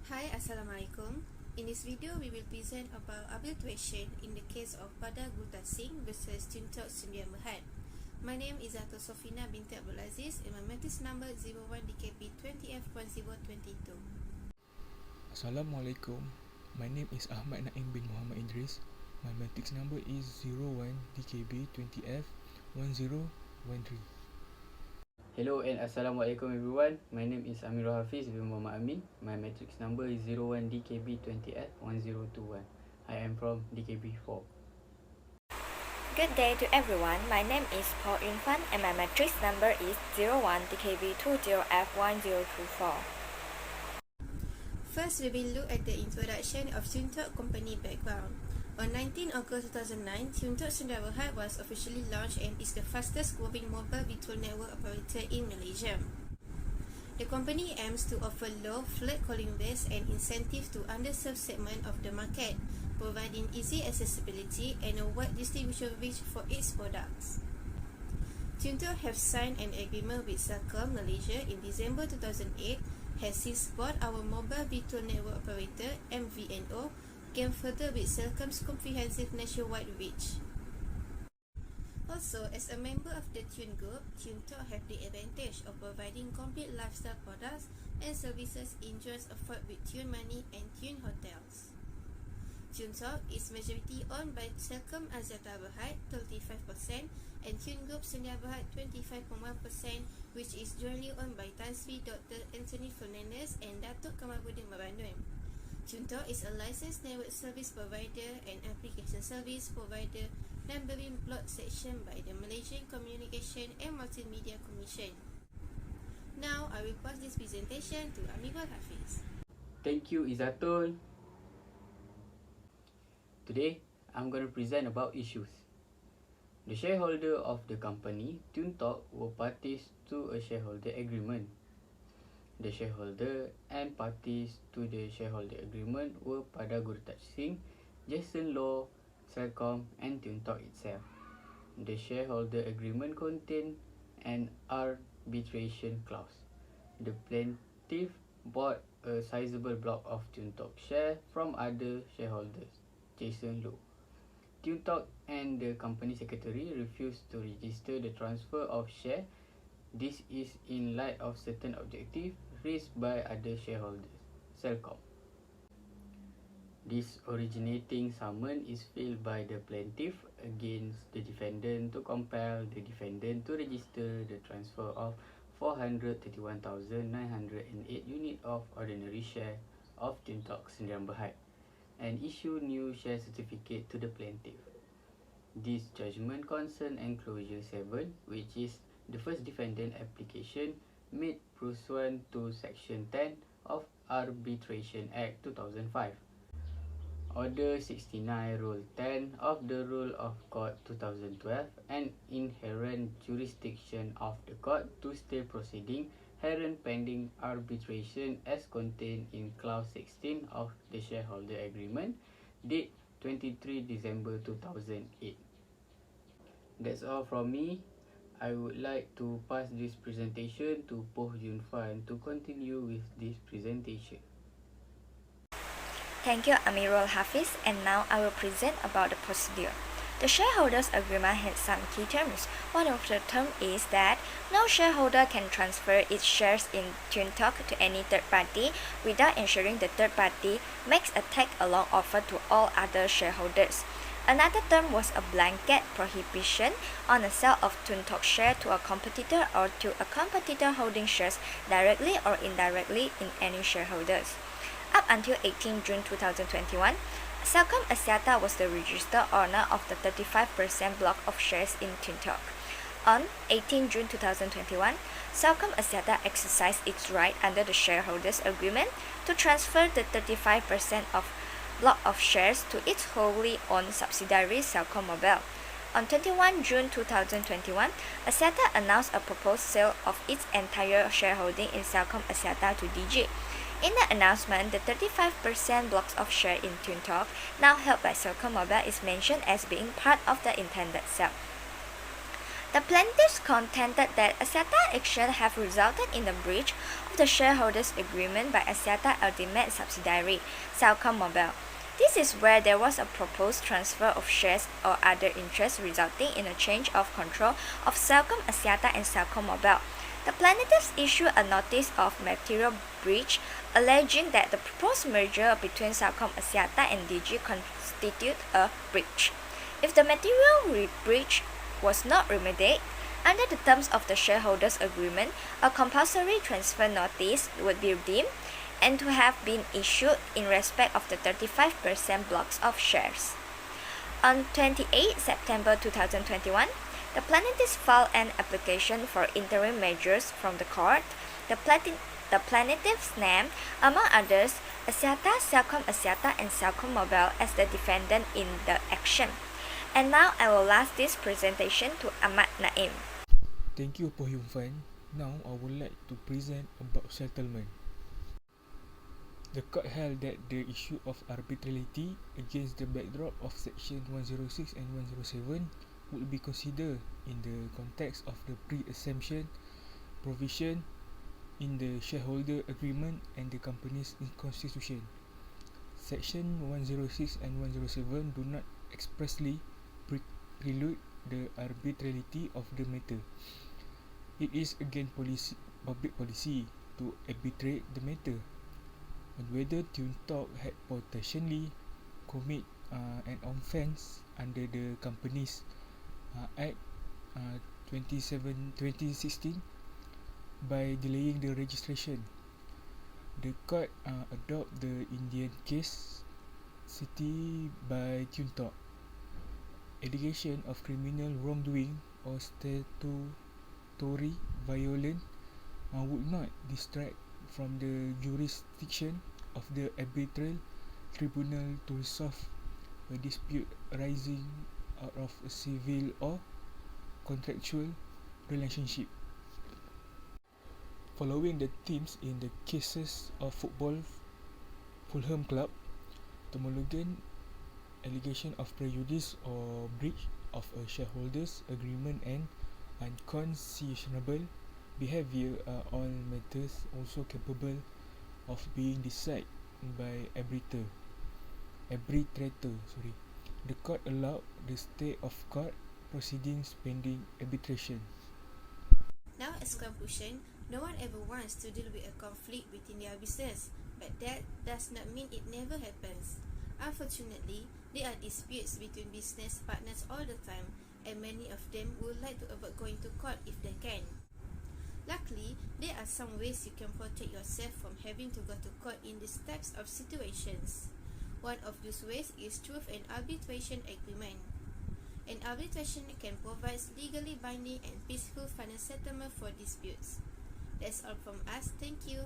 Hi, Assalamualaikum. In this video, we will present about arbitration in the case of Pada Gulta Singh versus Tuntok Sundian Berhad. My name is Atul Sofina binti Abdul Aziz and my matrix number 01DKP20F1022. Assalamualaikum. My name is Ahmad Naim bin Muhammad Idris. My matrix number is 01DKB20F1013. Hello and Assalamualaikum everyone. My name is Amirul Hafiz bin Muhammad Amin. My matrix number is 01DKB20F1021. I am from DKB4. Good day to everyone. My name is Paul Yunfan and my matrix number is 01DKB20F1024. First, we will look at the introduction of Tuntok Company background. On 19 August 2009, Tuntok Sundian Berhad was officially launched and is the fastest growing mobile virtual network operator in Malaysia. The company aims to offer low flat calling rates and incentives to underserved segment of the market, providing easy accessibility and a wide distribution reach for its products. Tuntok have signed an agreement with Celcom Malaysia in December 2008, has since bought our mobile virtual network operator MVNO, came further with Celcom's comprehensive nationwide reach. Also, as a member of the Tune Group, Tuntok have the advantage of providing complete lifestyle products and services in joint offered with Tune Money and Tune Hotels. Tuntok is majority owned by Celcom Axiata Berhad 35% and Tune Group Sundian Berhad 25.1%, which is jointly owned by Tan Sri Dr. Anthony Fernandez and Datuk Kamaluddin Mabanun. Tuntok is a licensed network service provider and application service provider numbering block section by the Malaysian Communication and Multimedia Commission. Now, I will pass this presentation to Amirul Hafiz. Thank you Izatul. Today, I'm going to present about issues. The shareholder of the company, Tuntok, were parties to a shareholder agreement. The shareholder and parties to the shareholder agreement were Pada Gulta Singh, Jason Law, Celcom and Tuntok itself. The shareholder agreement contained an arbitration clause. The plaintiff bought a sizable block of Tuntok share from other shareholders, Jason Law. Tuntok and the company secretary refused to register the transfer of share. This is in light of certain objectives raised by other shareholders, Celcom. This originating summon is filed by the plaintiff against the defendant to compel the defendant to register the transfer of 431,908 units of ordinary share of Tuntok Sundian Berhad and issue new share certificate to the plaintiff. This judgment concerns Enclosure 7, which is the first defendant application made pursuant to Section 10 of Arbitration Act 2005. Order 69 Rule 10 of the Rule of Court 2012 and inherent jurisdiction of the court to stay proceeding inherent pending arbitration as contained in Clause 16 of the shareholder agreement, date 23 December 2008. That's all from me. I would like to pass this presentation to Poh Yun Fan to continue with this presentation. Thank you, Amirul Hafiz, and now I will present about the procedure. The shareholders' agreement has some key terms. One of the terms is that no shareholder can transfer its shares in Tuntok to any third party without ensuring the third party makes a tag-along offer to all other shareholders. Another term was a blanket prohibition on the sale of Tuntok share to a competitor or to a competitor holding shares directly or indirectly in any shareholders. Up until 18 June 2021, Celcom Axiata was the registered owner of the 35% block of shares in Tuntok. On 18 June 2021, Celcom Axiata exercised its right under the shareholders' agreement to transfer the 35% of block of shares to its wholly owned subsidiary Celcom Mobile. On 21 June 2021, Axiata announced a proposed sale of its entire shareholding in Celcom Axiata to DG. In the announcement, the 35% blocks of share in Tuntok, now held by Celcom Mobile, is mentioned as being part of the intended sale. The plaintiffs contended that Axiata actions have resulted in a breach of the shareholders' agreement by Axiata Ultimate subsidiary, Celcom Mobile. This is where there was a proposed transfer of shares or other interests resulting in a change of control of Celcom Axiata and Celcom Mobile. The plaintiffs issued a notice of material breach, alleging that the proposed merger between Celcom Axiata and Digi constitute a breach. If the material breach was not remedied, under the terms of the shareholders' agreement, a compulsory transfer notice would be deemed and to have been issued in respect of the 35% blocks of shares. On 28 September 2021, the plaintiffs filed an application for interim measures from the court. The plaintiffs named, among others, Axiata, Celcom Axiata, and Celcom Mobile as the defendant in the action. And now I will last this presentation to Ahmad Naim. Thank you, Poh Hyun Fan. Now I would like to present about settlement. The court held that the issue of arbitrarity against the backdrop of Section 106 and 107 would be considered in the context of the pre-assumption provision in the shareholder agreement and the company's constitution. Section 106 and 107 do not expressly prelude the arbitrarity of the matter. It is against public policy to arbitrate the matter, and whether TuneTalk had potentially commit an offence under the Companies Act 2016 by delaying the registration. The court adopt the Indian case cited by TuneTalk. Allegation of criminal wrongdoing or statutory violence would not distract from the jurisdiction of the arbitral tribunal to resolve a dispute arising out of a civil or contractual relationship. Following the themes in the cases of football Fulham Club, Tomologan allegation of prejudice or breach of a shareholders agreement and unconscionable behaviour are all matters also capable of being decided by arbitrator. The court allowed the stay of court proceedings pending arbitration. Now, as conclusion, no one ever wants to deal with a conflict within their business, but that does not mean it never happens. Unfortunately, there are disputes between business partners all the time, and many of them would like to avoid going to court if they can. Luckily, there are some ways you can protect yourself from having to go to court in these types of situations. One of those ways is through an arbitration agreement. An arbitration can provide legally binding and peaceful final settlement for disputes. That's all from us. Thank you.